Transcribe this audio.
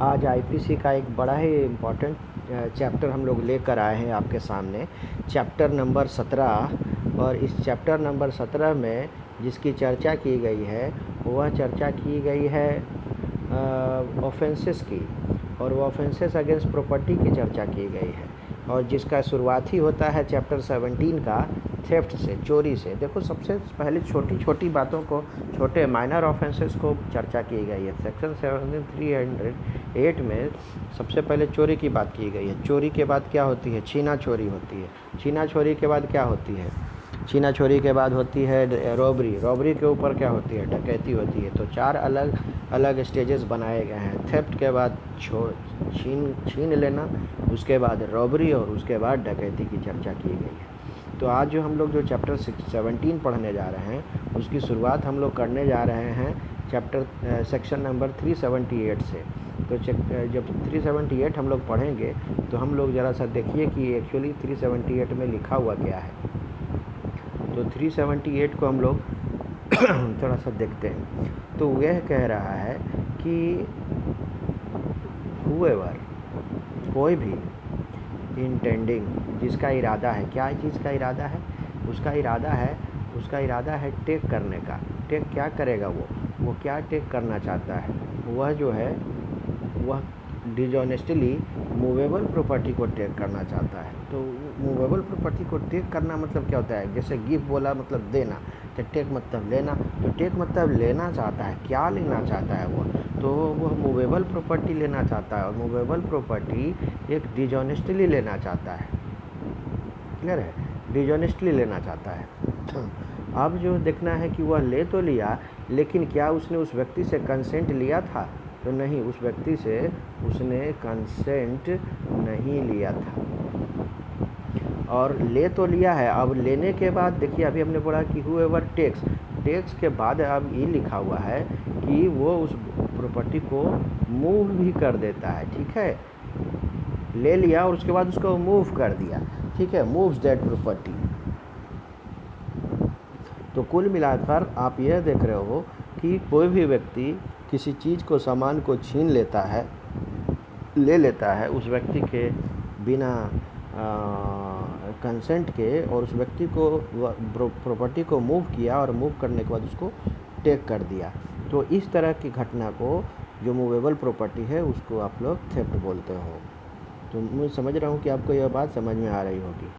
आज आईपीसी का एक बड़ा ही इम्पोर्टेंट चैप्टर हम लोग लेकर आए हैं आपके सामने, चैप्टर नंबर 17। और इस चैप्टर नंबर 17 में जिसकी चर्चा की गई है वह चर्चा की गई है ऑफेंसेस की, और वो ऑफेंसेस अगेंस्ट प्रॉपर्टी की चर्चा की गई है। और जिसका शुरुआत ही होता है चैप्टर 17 का थेफ्ट से, चोरी से। देखो, सबसे पहले छोटी छोटी बातों को, छोटे माइनर ऑफेंसेस को चर्चा की गई है। सेक्शन 308 में सबसे पहले चोरी की बात की गई है। चोरी के बाद क्या होती है? छीना चोरी होती है। छीना चोरी के बाद क्या होती है? छीना चोरी के बाद होती है रॉबरी। रॉबरी के ऊपर क्या होती है? डकैती होती है। तो 4 अलग अलग स्टेजेस बनाए गए हैं। थेफ्ट के बाद छीन लेना, उसके बाद रॉबरी, और उसके बाद डकैती की चर्चा की गई है। तो आज जो हम लोग जो चैप्टर 17 पढ़ने जा रहे हैं, उसकी शुरुआत हम लोग करने जा रहे हैं सेक्शन नंबर 378 से। तो जब 378 हम लोग पढ़ेंगे तो हम लोग ज़रा सा देखिए कि एक्चुअली 378 में लिखा हुआ क्या है। तो 378 को हम लोग थोड़ा सा देखते हैं। तो यह कह रहा है कि whoever, कोई भी, इंटेंडिंग, जिसका इरादा है, क्या चीज़ का इरादा है? उसका इरादा है टेक करने का। टेक क्या करेगा? वो क्या टेक करना चाहता है? वह जो है वह डिजॉनेस्टली मूवेबल प्रॉपर्टी को टेक करना चाहता है। तो मूवेबल प्रॉपर्टी को टेक करना मतलब क्या होता है? जैसे गिव बोला मतलब देना, तो टेक मतलब लेना। तो टेक मतलब लेना चाहता है। क्या लेना चाहता है वो? तो वह मूवेबल प्रॉपर्टी लेना चाहता है, और मूवेबल प्रॉपर्टी एक डिजॉनेस्टली लेना चाहता है। क्लियर है? डिजॉनेस्टली लेना चाहता है। अब जो देखना है कि वह ले तो लिया, लेकिन क्या उसने उस व्यक्ति से कंसेंट लिया था? तो नहीं, उस व्यक्ति से उसने कंसेंट नहीं लिया था। और ले तो लिया है। अब लेने के बाद देखिए, अभी हमने बोला कि whoever टेक्स के बाद अब ये लिखा हुआ है कि वो उस प्रॉपर्टी को मूव भी कर देता है। ठीक है, ले लिया और उसके बाद उसको मूव कर दिया। ठीक है, मूव्स दैट प्रॉपर्टी। तो कुल मिलाकर आप यह देख रहे हो कि कोई भी व्यक्ति किसी चीज़ को, सामान को छीन लेता है, ले लेता है उस व्यक्ति के बिना कंसेंट के, और उस व्यक्ति को प्रॉपर्टी को मूव किया, और मूव करने के बाद उसको टेक कर दिया। तो इस तरह की घटना को, जो मूवेबल प्रॉपर्टी है, उसको आप लोग थेफ्ट बोलते हो। तो मैं समझ रहा हूँ कि आपको यह बात समझ में आ रही होगी।